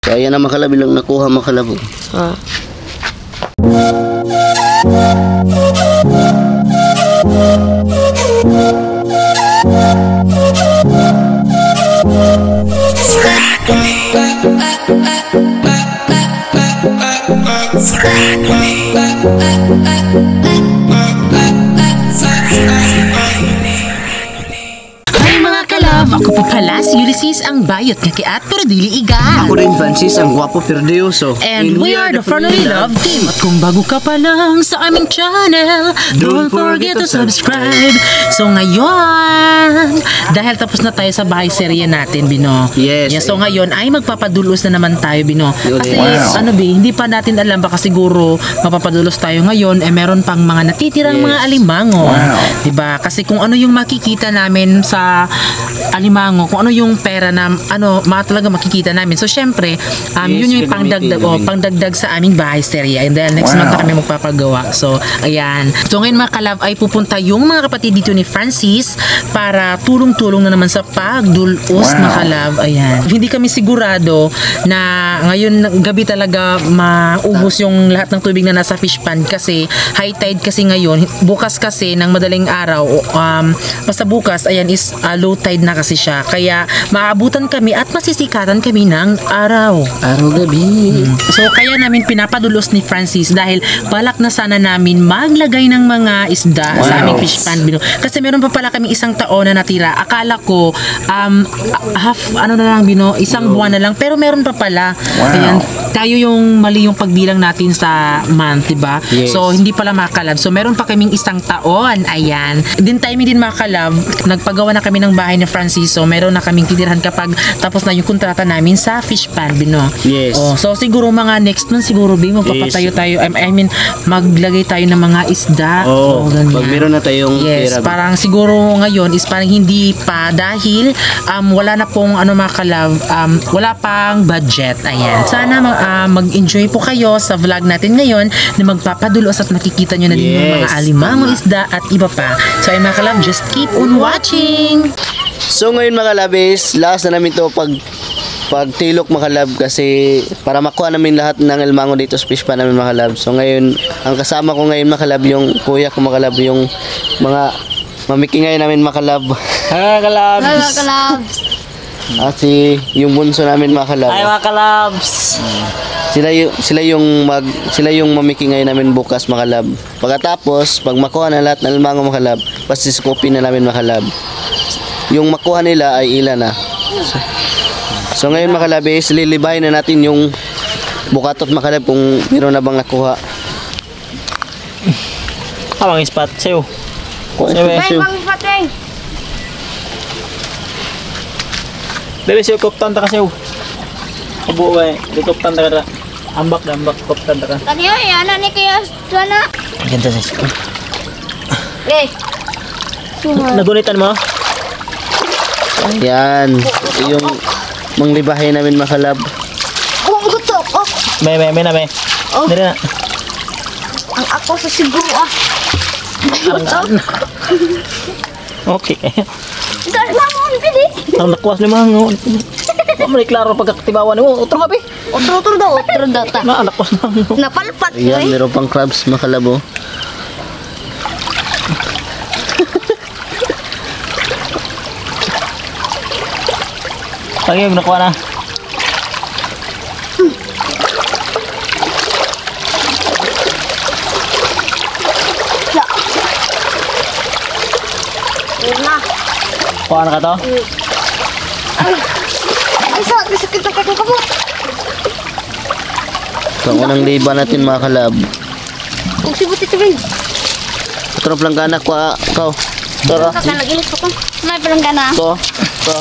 So ayan na mga kalab, ilang nakuha mga kalab. Ako po pala si Ulysses ang bayot nga kiat pero dili iga. Ako rin Francis ang gwapo pero dioso. And we are the Family Love Team. At kung bago ka pa lang sa aming channel, don't forget to subscribe. So ngayon, dahil tapos na tayo sa bahay serye natin, Bino. Yes. So ngayon ay magpapadulos na naman tayo, Bino. Kasi hindi pa natin alam, baka siguro mapapadulos tayo ngayon meron pang mga natitirang mga alimango. Diba? Kasi kung ano yung makikita namin sa alimango, kung ano yung pera na talaga makikita namin. So syempre, yun yung pangdagdag sa aming bahay serye. And then next month na kami magpapagawa. So ayan. So ngayon mga kalab ay pupunta yung mga kapatid dito ni Francis para tulong-tulong na naman sa pagdulos na kalab. Ayan. Hindi kami sigurado na ngayon gabi talaga maubos yung lahat ng tubig na nasa fish pond kasi high tide kasi ngayon. Bukas kasi ng madaling araw, basta bukas ayan is low tide na kasi siya. Kaya maabutan kami at masisikatan kami ng araw. Araw-gabi. So kaya namin pinapadulos ni Francis dahil balak na sana namin maglagay ng mga isda sa aming fish pond. Kasi meron pa pala kami isang taon na natira. Akala ko isang buwan na lang pero meron pa pala. Ayan, tayo yung mali yung pagbilang natin sa month, diba? Yes. So hindi pala makalab. So meron pa kaming isang taon. Ayan. Din time din makalab. Nagpagawa na kami ng bahay ni Francis. So meron na kaming titirhan kapag tapos na yung kontrata namin sa fish pond, Bino. Yes. So siguro mga next month siguro magpapatayo tayo. I mean maglagay tayo ng mga isda. Pag meron na tayong pera. Parang siguro ngayon is parang hindi pa dahil wala na pong wala pang budget. Ayan. Sana mag-enjoy po kayo sa vlog natin ngayon na magpapadulos at nakikita nyo na din yung mga alimango, isda at iba pa. So ayun mga kalab, just keep on watching! So ngayon mga kalabis, last na namin to pagtilok mga kalab kasi para makuha namin lahat ng alimango dito sa fish pond namin mga kalab. So ngayon, ang kasama ko ngayon mga kalab, yung kuya ko mga kalab, yung mga mamikingay namin mga kalab. Hello kalabs! Hello kalabs! At yung bunso namin mga kalab. Hi mga kalabs! Sila yung mamikingay namin bukas mga kalab. Pagkatapos, pag makuha na lahat ng alimango mga kalab, pasisukupin na namin mga kalab. Yung makuha nila ay ilan na. So ngayon mga kalabis, lilibahin na natin yung bukatot mga kalab kung meron na bang nakuha. Habang ispat sa'yo. Bebe sa'yo, kuptan ta ka sa'yo. Abo ba eh, di kuptan ta ka. Ambak, kuptan ta ka. Kanyo, yana ni kaya sana. Ganda sa'yo. Nagunitan mo? Yan, yung manglibahin namin mga kalab. Oh, gusto. Oh, May na. Dari na. ang ako sa siguro Okay. Dahil mamon, pili. Ang nakwas ni mga ngon. Wala mo klaro pagkakatibawan mo. Utro ka, be. Otro daw ta. Na, nakwas na. Napalpat Yan, meron pang crabs mga kalab. Lagi, nakuha na. Kuha na ka to? Ay, sakit na kayo mo. Ito ang unang liba natin mga kalab. Kung sibot ito rin. Ito lang kanak ko ikaw. Tara. Nag-ilis ko. May palang gana. Ito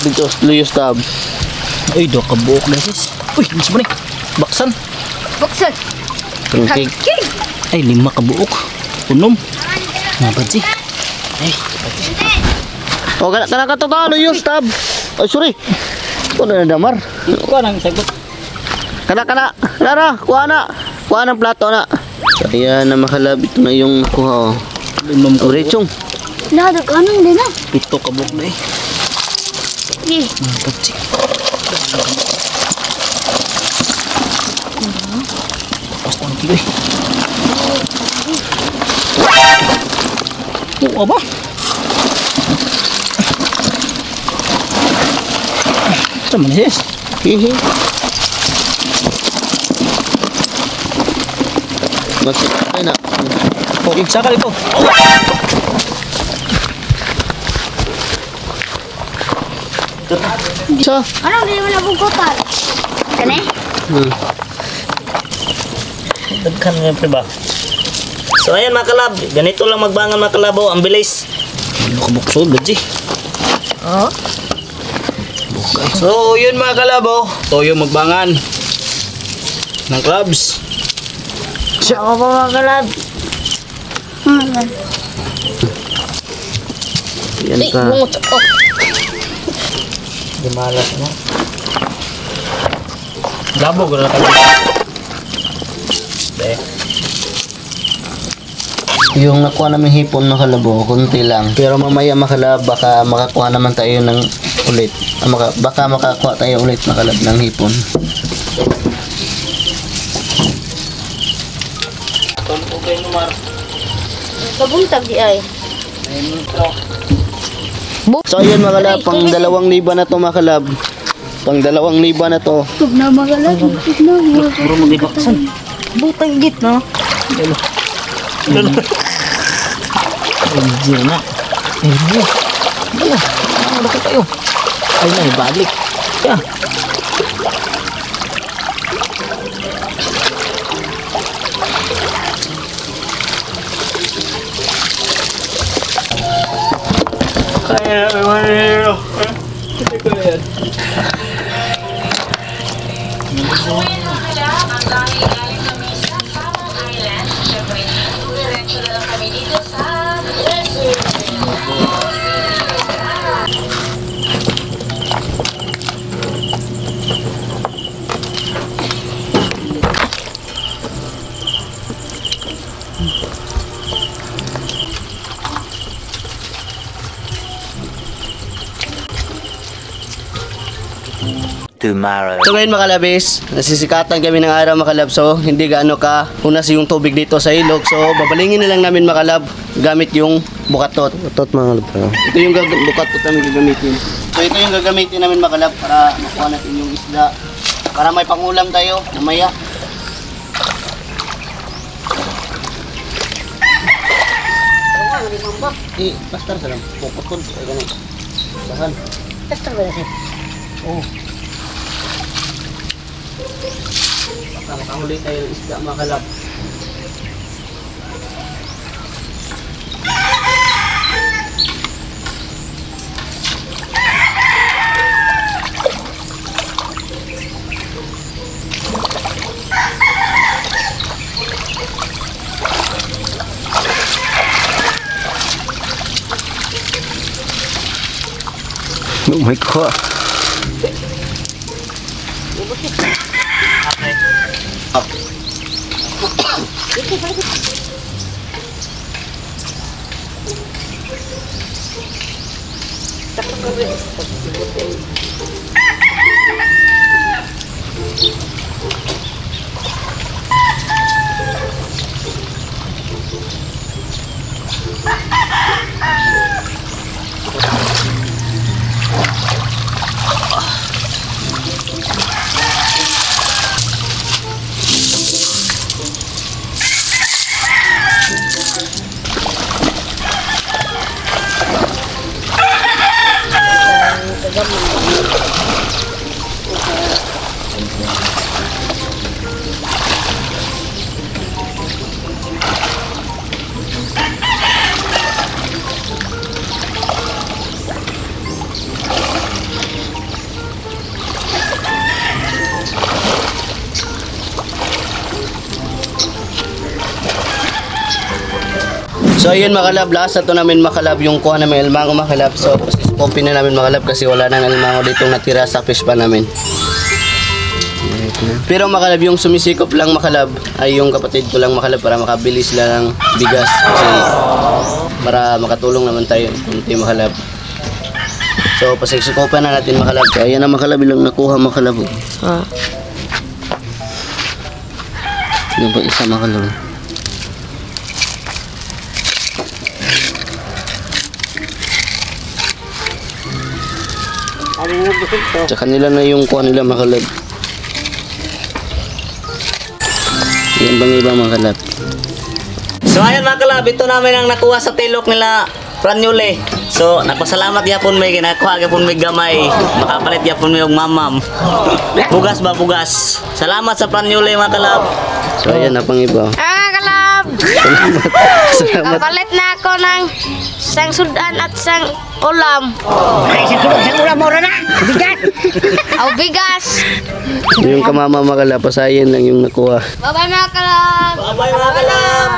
dito, luyos tab. Ay, do ka buok na sis. Uy, mas ba ni? Baksan. Buksan. Tungkig. Ay, 5 ka buok. Unom. Ngabad si. Ay, O, kana ka to luyos tab. Ay, sorry. Ito na damar. kuha nang sagot. Kana. Lara, kuha na. Kuha ng plato na. So, ayan na mga kalab. Ito na yung nakuha. Unom ka buok. Rechong. Nadag anong din na. 7 ka buok na eh. Eh, Ngabad si. Oo ba? Sama na sis. Hihi. Magsipay na. Oh, sakal ito. So, Ano, hindi mo nabugutan? Kani? Dagkan nga pre ba? So ayan mga kalab, ganito lang magbangan mga kalabo, ang bilis. Ano ka buksod, Badji? Oh. So yun mga kalabo, toyo magbangan ng clubs. Ako pa mga kalab. yan ka. Di malas mo. Labo ko na tayo. Yung nakuha namin hipon mga kalabo, kunti lang. Pero mamaya makalab, baka makakuha naman tayo ng ulit. Baka makakuha tayo ulit makalab ng hipon. Tulpo kayo numar. Kabuntag di ay. So ayun mga kalab, pang 2,000 na to mga kalab. Pang 2,000 na to. Tug na mga kalab. Tug na mga kalab. Puro magibaksan. Butang git, no? Ay, na. Ay, ano ba kayo? Ay, na, balik. Yeah. Kaya naman nyo. Hindi ko yan. Tomorrow. So ngayon mga kalabis, nasisikatan kami ng araw mga kalab. So hindi gaano ka unas yung tubig dito sa ilog. So babalingin na lang namin mga kalab gamit yung bukatot. Bukatot mga kalab. Ito yung bukatot namin gagamitin. So ito yung gagamitin namin mga kalab para makuha natin yung isda. Para may pangulam tayo mamaya. Pastar sa lang. Pukot-kod. Ay ganun. Bahan. Basta ba kasi? Oh. Baka makahuli tayo ng isda mga kalab. Oh my God. So ayun makalab, last na to namin makalab yung kuha namin almango makalab. So copy na namin makalab kasi wala nang almango dito natira sa fish pan namin. Pero makalab yung sumisikop lang makalab ay yung kapatid ko lang makalab para makabili sila ng bigas kasi para makatulong naman tayo kunti makalab. So pasiksikopan na natin makalab. So ayan na makalab ilang nakuha makalab. Yung pag isa mga kalab. Sa kanila na yung kuha nila mga kalab. Yan bang iba mga kalab? So ayun mga kalab, ito namin ang nakuha sa tilok nila Pranyule. So nagpasalamat yapon may ginakuha yapon may gamay. Makapalit yapon may og mamam. Bugas ba bugas. Salamat sa Pranyule mga kalab. So ayan na pang iba. Kalab! Salamat. Kapalit na ako ng sang sudan at sang ulam. Sang ulam mo na. Bigat. Aw bigas. Yung kamama mga kalab, pasayin lang yung nakuha. Bye-bye mga kalab. Bye mga kalab.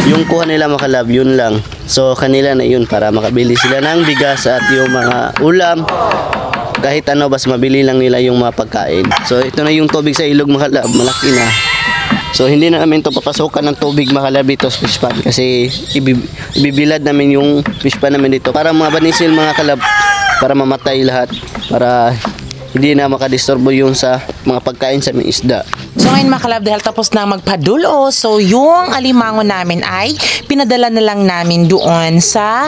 Yung kuha nila mga kalab, yun lang. So kanila na yun para makabili sila ng bigas at yung mga ulam. Kahit ano, bas mabili lang nila yung mga pagkain. So ito na yung tubig sa ilog mga kalab, malaki na. So hindi na namin to papasukan ng tubig mga kalab dito sa fish pond kasi ibibilad namin yung fish pond namin dito para mabanisil mga kalab, para mamatay lahat, para hindi na makadisturbo yung sa mga pagkain sa mga isda. So ngayon mga kalab, dahil tapos na magpadulo, so yung alimango namin ay pinadala na lang namin doon sa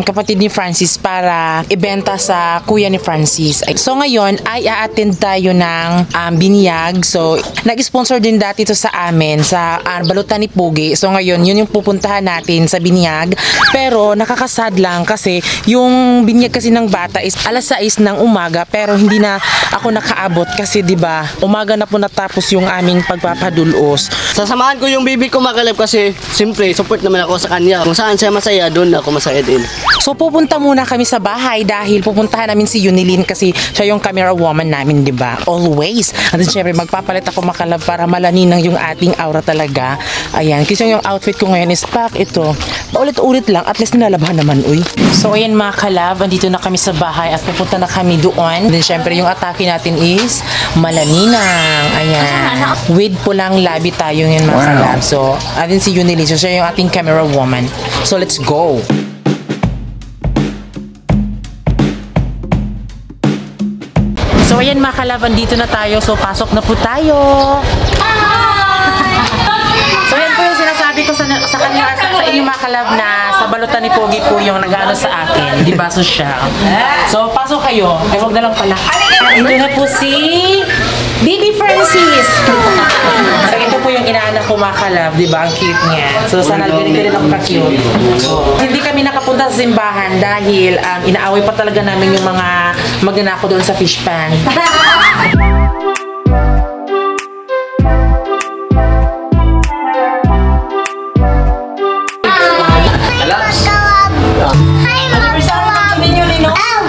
kapatid ni Francis para ibenta sa kuya ni Francis. So ngayon ay a-attend tayo ng binyag. So nag-sponsor din dati ito sa amin sa Balutan ni Pugi. So ngayon yun yung pupuntahan natin sa binyag. Pero nakakasad lang kasi yung binyag kasi ng bata is alas 6 ng umaga pero hindi na ako nakaabot kasi 'di ba umaga na po natapos yung aming pagpapadulos. Sasamahan ko yung baby ko mga kalab kasi siyempre support naman ako sa kanya. Kung saan siya masaya, doon ako masaya din. So pupunta muna kami sa bahay dahil pupuntahan namin si Yunilin kasi siya yung camera woman namin, 'di ba? Always. And then syempre magpapalit ako mga kalab para malaninang yung ating aura talaga. Ayan, kasi yung outfit ko ngayon is pack ito. Paulit-ulit lang, at least nilalabahan naman, uy. So ayan mga kalab, andito na kami sa bahay at pupunta na kami doon. Then syempre yung atake natin is malaninang. Ayan. With pulang labi tayo ngayon mga kalab. So atin si Yunilin, so siya yung ating camera woman. So let's go. So ayan mga kalab, andito na tayo. So pasok na po tayo. So yan po yung sinasabi ko sa kanya, sa inyo mga kalab na sa Balutan ni Pogi po yung nag-ano sa akin. Di ba? So siya. So pasok kayo. Eh wag na lang pala. Ito na po si Baby Francis. So ito po yung inaanak ko mga kalab. Di ba? Ang cute niya. So sana ganito rin ako ka-cute. Hindi kami nakapunta sa simbahan dahil inaaway pa talaga namin yung mga magnanako doon sa fish pan.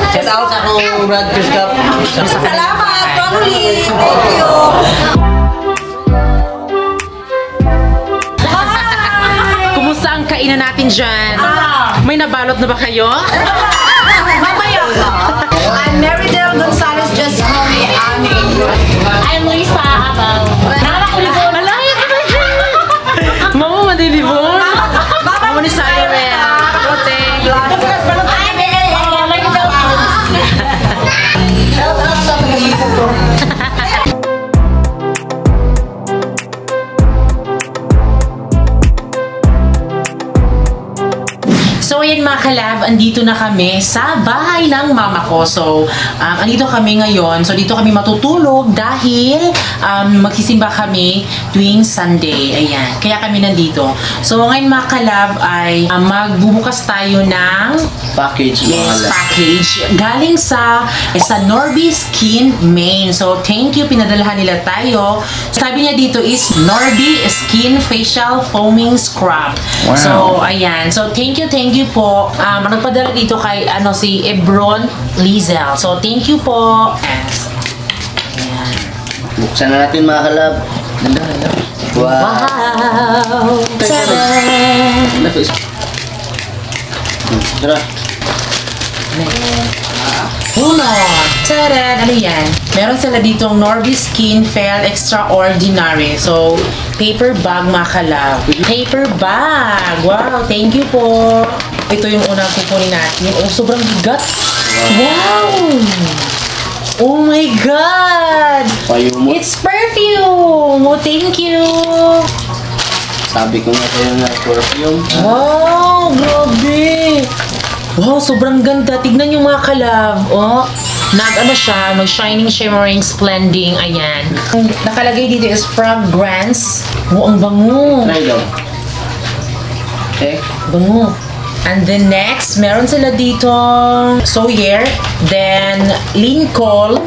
Shout out sa akong Brad Chris Cup. Salamat, family. Thank you. Kumusta ang kainan natin dyan? May nabalot na ba kayo? Mamaya. I'm Meridel Gonzalez. Just call me Ani. I'm Lisa Abaw. Nakakulibon. Malaya ka ba siya? Mama, madilibon. Mama ni Siren. Prote. So ayan mga kalab, andito na kami sa bahay ng mama ko. So andito kami ngayon. So dito kami matutulog dahil magsisimba kami tuwing Sunday. Ayan, kaya kami nandito. So ngayon mga kalab ay magbubukas tayo ng Package. package galing sa Norby Skin Main. So thank you, pinadalahan nila tayo. Sabi niya dito is Norby Skin Facial Foaming Scrub. Wow. So ayan. So thank you po. Nagpadala dito kay si Ebron Lizel. So thank you po. Ayan. Buksan na natin mga kalab. Ganda. Wow. Wow! Tada! Tara. Uno! Tada! Ano yan? Meron sila ditong Norby Skin Fail Extraordinary. So, paper bag mga kalab. Paper bag! Wow! Thank you po! Ito yung unang kukunin natin. Oh, sobrang bigat! Wow! Oh my God! Payo mo. It's perfume! Oh, Thank you! Sabi ko nga sa'yo na perfume. Wow! Grabe! Wow, sobrang ganda. Tignan yung mga kalab. Oh, nag-ano siya, mag-shining, shimmering, splending. Ayan. Nakalagay dito is fragrance. Oh, ang bango. Try daw. Okay. Bango. And then next, meron sila dito Sawyer, then Lincoln.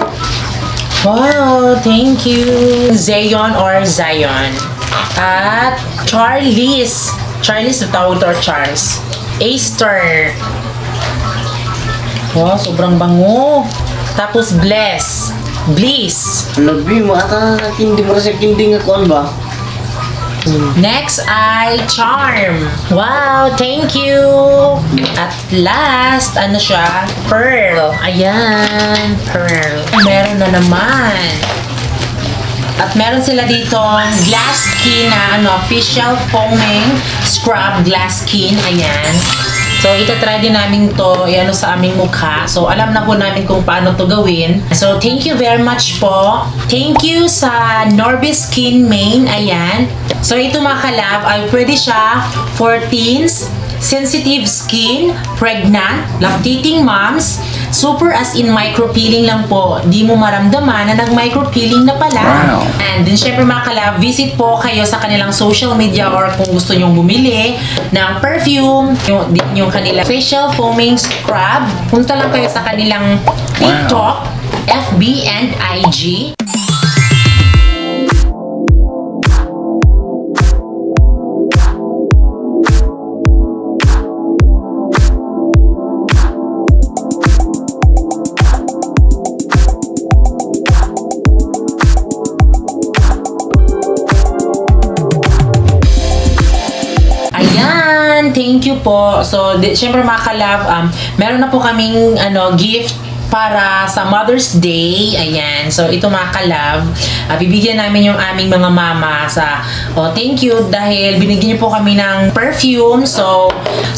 Wow, thank you. Zion or Zion. At Charlize. Charlize na tawag to, or Charles. Aster. Wow, sobrang bango. Tapos Bless. Bliss. Labi mo ata hindi mo kasi kindi nga kuan ba? Next ay Charm. Wow, thank you. At last, ano siya? Pearl. Ayan, Pearl. Meron na naman. At meron sila dito glass skin na official foaming scrub glass skin. Ayan. So, itatry din namin to sa aming mukha. So, alam na po namin kung paano to gawin. So, thank you very much po. Thank you sa Norbis Skin Main. Ayan. So, ito mga kalab, ay pwede siya for teens, sensitive skin, pregnant, lactating moms, super as in micro-peeling lang po. Di mo maramdaman na nag-micro-peeling na pala. Wow. And then, syempre mga kalab, visit po kayo sa kanilang social media or kung gusto nyong bumili ng perfume, yung kanilang facial foaming scrub, punta lang kayo sa kanilang TikTok, FB, and IG. Thank you po. So, syempre mga kalab, meron na po kaming gift para sa Mother's Day. Ayan. So, ito mga kalab, bibigyan namin yung aming mga mama sa, thank you dahil binigyan niyo po kami ng perfume. So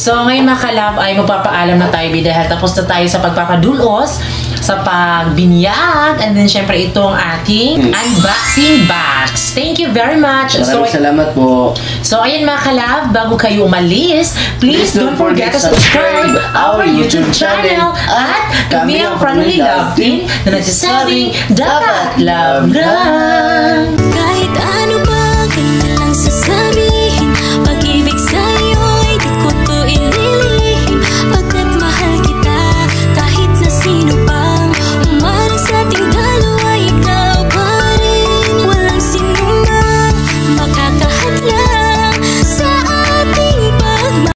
ngayon mga kalab ay magpapaalam na tayo dahil tapos na tayo sa pagpapadulos, sa pagbinyag, and then syempre itong ating unboxing box. Thank you very much. Maraming salamat po. So, ayan mga kalab, bago kayo umalis, please don't forget to subscribe our YouTube channel at kami ang Family Love Team na nagsasabing dapat love lang.